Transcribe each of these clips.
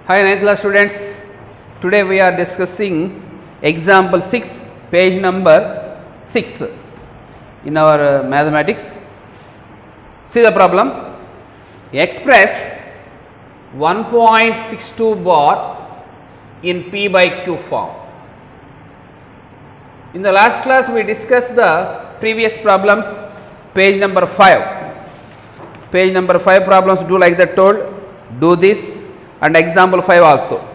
Hi 9th class students, today we are discussing example 6, page number 6 in our mathematics. See the problem, express 1.62 bar in P by Q form. In the last class we discussed the previous problems, page number 5. Page number 5 problems do like that told, do this and example 5 also.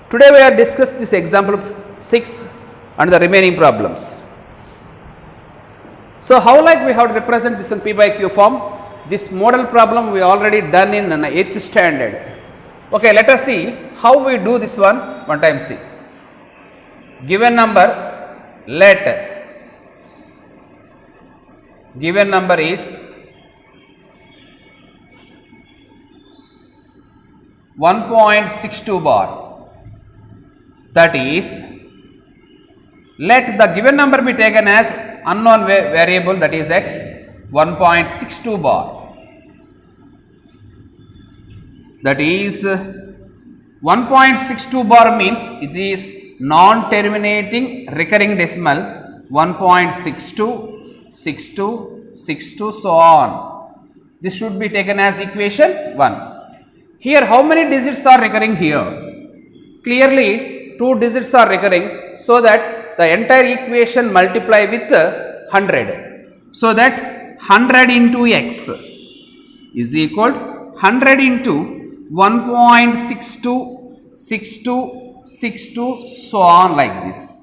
Today we are discuss this example 6 and the remaining problems. So how like we have to represent this in P by Q form? This model problem we already done in 8th standard. Okay, let us see how we do this one time see. Given number, let given number is 1.62 bar, that is, let the given number be taken as unknown variable, that is x, 1.62 bar, that is 1.62 bar means it is non-terminating recurring decimal 1.62, 62, 62 so on. This should be taken as equation 1. Here how many digits are recurring here? Clearly 2 digits are recurring, so that the entire equation multiply with 100. So that 100 into x is equal 100 into 1.62, 62, 62 so on like this.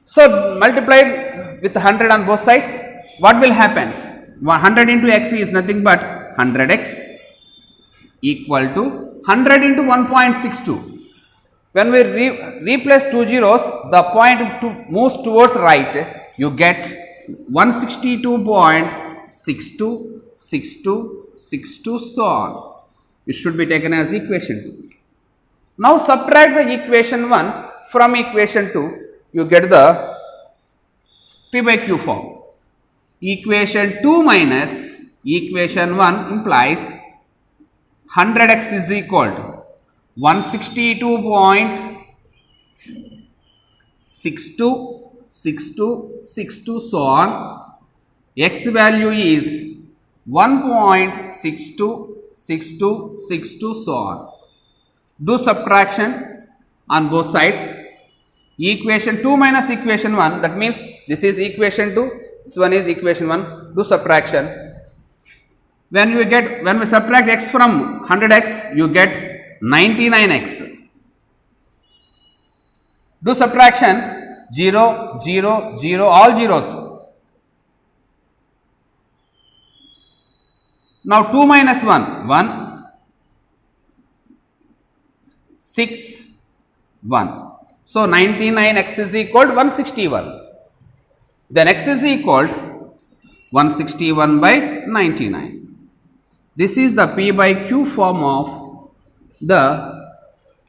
So multiplied with 100 on both sides, what will happen? 100 into x is nothing but 100x equal to 100 into 1.62. When we replace 2 zeros, the point moves towards right, you get 162.62, 62, 62 so on. It should be taken as equation 2. Now subtract the equation 1 from equation 2, you get the P by Q form. Equation 2 minus equation 1 implies 100x is equal to 162.62, 62, 62 so on. X value is 1.62, 62, 62 so on. Do subtraction on both sides. Equation 2 minus equation 1, that means this is equation 2, this one is equation 1. Do subtraction. When we subtract x from 100x, you get 99x. Do subtraction, 0, 0, 0, all zeros. Now 2 minus 1, 1, 6, 1. So 99x is equal to 161. Then x is equal to 161 by 99. This is the P by Q form of the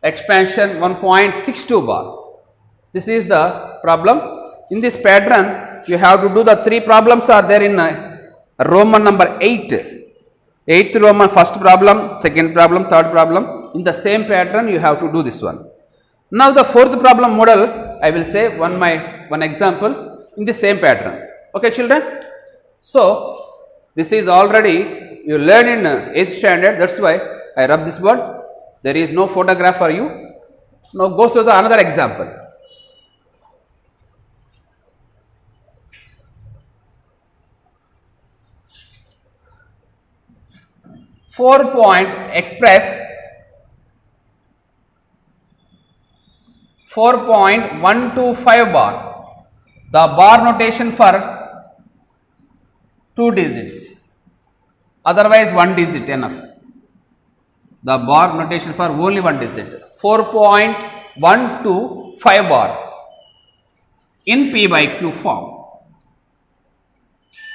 expansion 1.62 bar. This is the problem. In this pattern, you have to do the 3 problems are there in Roman number 8. 8th Roman, first problem, second problem, third problem. In the same pattern, you have to do this one. Now the 4th problem model, I will say one example in the same pattern. Okay, children? So this is already you learn in 8th standard, that's why I rub this board. There is no photograph for you. Now goes to the another example. 4.125 bar. The bar notation for 2 digits. Otherwise 1 digit enough. The bar notation for only 1 digit. 4.125 bar in P by Q form.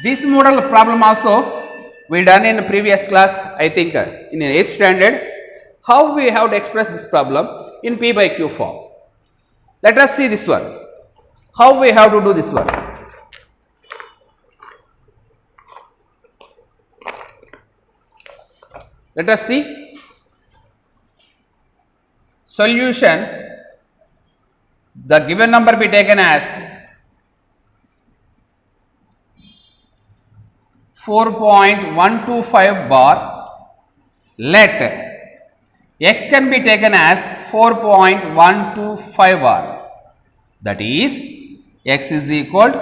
This model problem also we done in previous class, I think in 8th standard. How we have to express this problem in P by Q form. Let us see this one. How we have to do this one. Let us see. solution, the given number be taken as 4.125 bar. Let x can be taken as 4.125 bar. That is, x is equal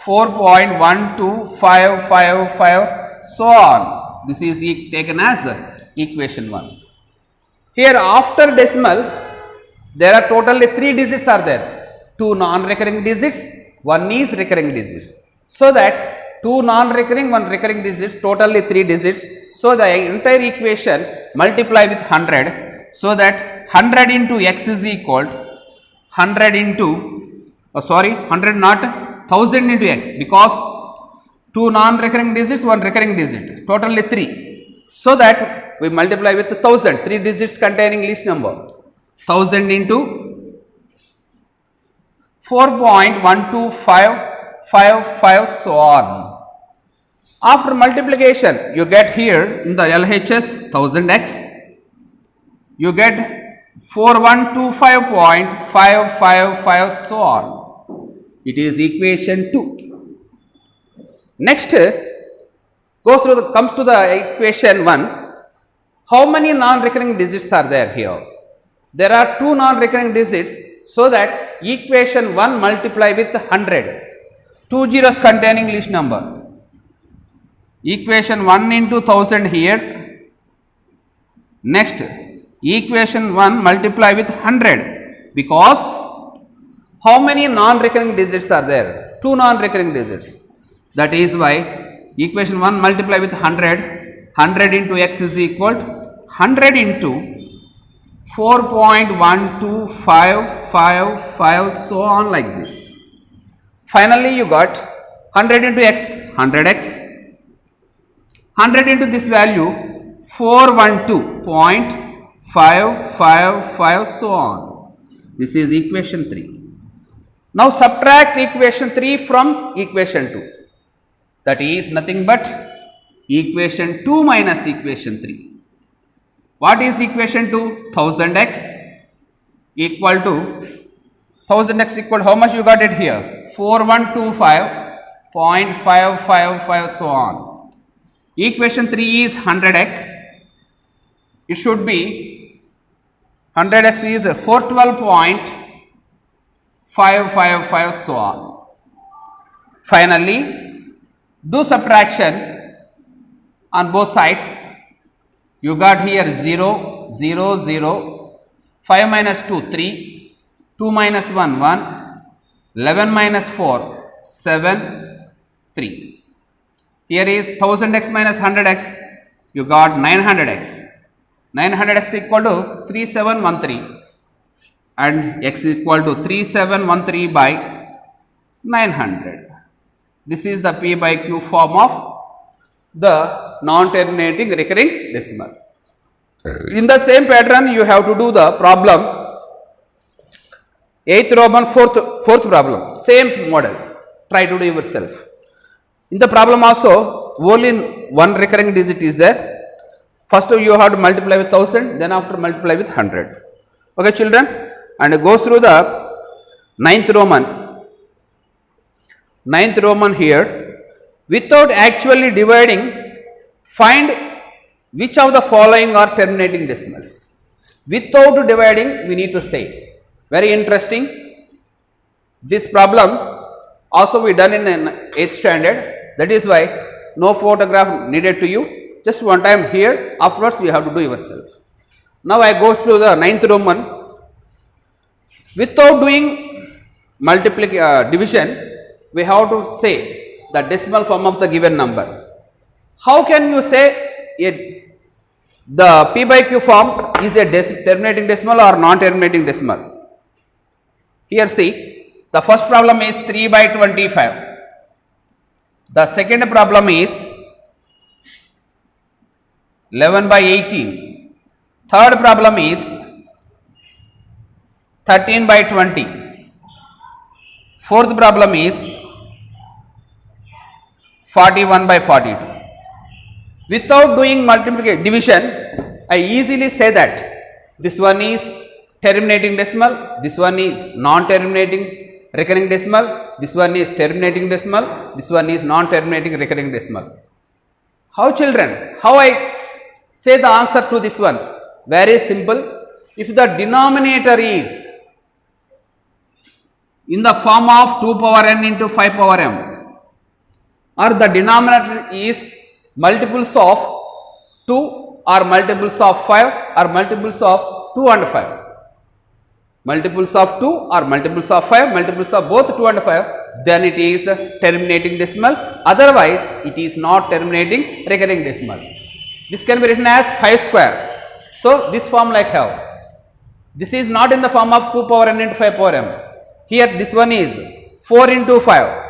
4.12555 so on. This is taken as equation 1. Here after decimal, there are totally 3 digits are there. 2 non-recurring digits, 1 is recurring digits. So that 2 non-recurring, 1 recurring digits, totally 3 digits. So the entire equation multiply with 100. So that 100 into x is equal 100 into 100 not 1000 into x, because 2 non-recurring digits, 1 recurring digit, totally 3. So that we multiply with 1000, 3 digits containing least number. 1000 into 4.12555 so on. After multiplication, you get here in the LHS 1000x, you get 4125.555 so on. It is equation 2. Next, comes to the equation 1. How many non-recurring digits are there here? There are 2 non-recurring digits, so that equation 1 multiply with 100. 2 zeros containing least number. Equation 1 into 1000 here. Next, equation 1 multiply with 100, because how many non-recurring digits are there? 2 non-recurring digits. That is why equation 1 multiply with 100. 100 into x is equal 100 into 4.12555 so on like this. Finally, you got 100 into x, 100x. 100 into this value 412.555 so on. This is equation 3. Now subtract equation 3 from equation 2. That is nothing but equation 2 minus equation 3. What is equation 2? 1000x equal to 1000x equal how much you got it here? 4125.555 so on. Equation 3 is 100x. It should be 100x is 412.555 so on. Finally, do subtraction on both sides. You got here 0, 0, 0, 5 minus 2, 3, 2 minus 1, 1, 11 minus 4, 7, 3. Here is 1000x minus 100x, you got 900x. 900x equal to 3713 and x equal to 3713 by 900. This is the P by Q form of the non-terminating recurring decimal. In the same pattern, you have to do the problem 8th Roman 4th problem, same model, try to do yourself. In the problem also, only 1 recurring digit is there. First you have to multiply with 1000, then after multiply with 100. Okay children, and it goes through the 9th Roman. 9th Roman here, without actually dividing, find which of the following are terminating decimals. Without dividing, we need to say. Very interesting. This problem also we done in 8th standard. That is why no photograph needed to you. Just one time here, afterwards you have to do yourself. Now I go through the 9th Roman. Without doing division, we have to say the decimal form of the given number. How can you say the P by Q form is a terminating decimal or non-terminating decimal? Here see, the first problem is 3 by 25. The second problem is 11 by 18. Third problem is 13 by 20. Fourth problem is 41 by 42. Without doing division, I easily say that this one is terminating decimal, this one is non-terminating recurring decimal, this one is terminating decimal, this one is non-terminating recurring decimal. How children? How I say the answer to this ones? Very simple. If the denominator is in the form of 2 power n into 5 power m, or the denominator is multiples of 2 or multiples of 5 or multiples of 2 and 5. Multiples of 2 or multiples of 5, multiples of both 2 and 5, then it is terminating decimal, otherwise it is not terminating recurring decimal. This can be written as 5 square. So, this form like have. This is not in the form of 2 power n into 5 power m. Here this one is 4 into 5.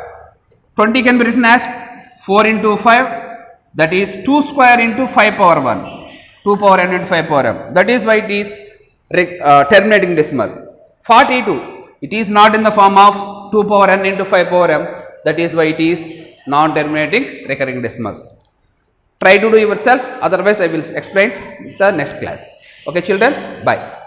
20 can be written as 4 into 5, that is 2 square into 5 power 1. 2 power n into 5 power m. That is why it is terminating decimal. 42, it is not in the form of 2 power n into 5 power m, that is why it is non-terminating recurring decimals. Try to do yourself, otherwise I will explain the next class. Okay children, bye.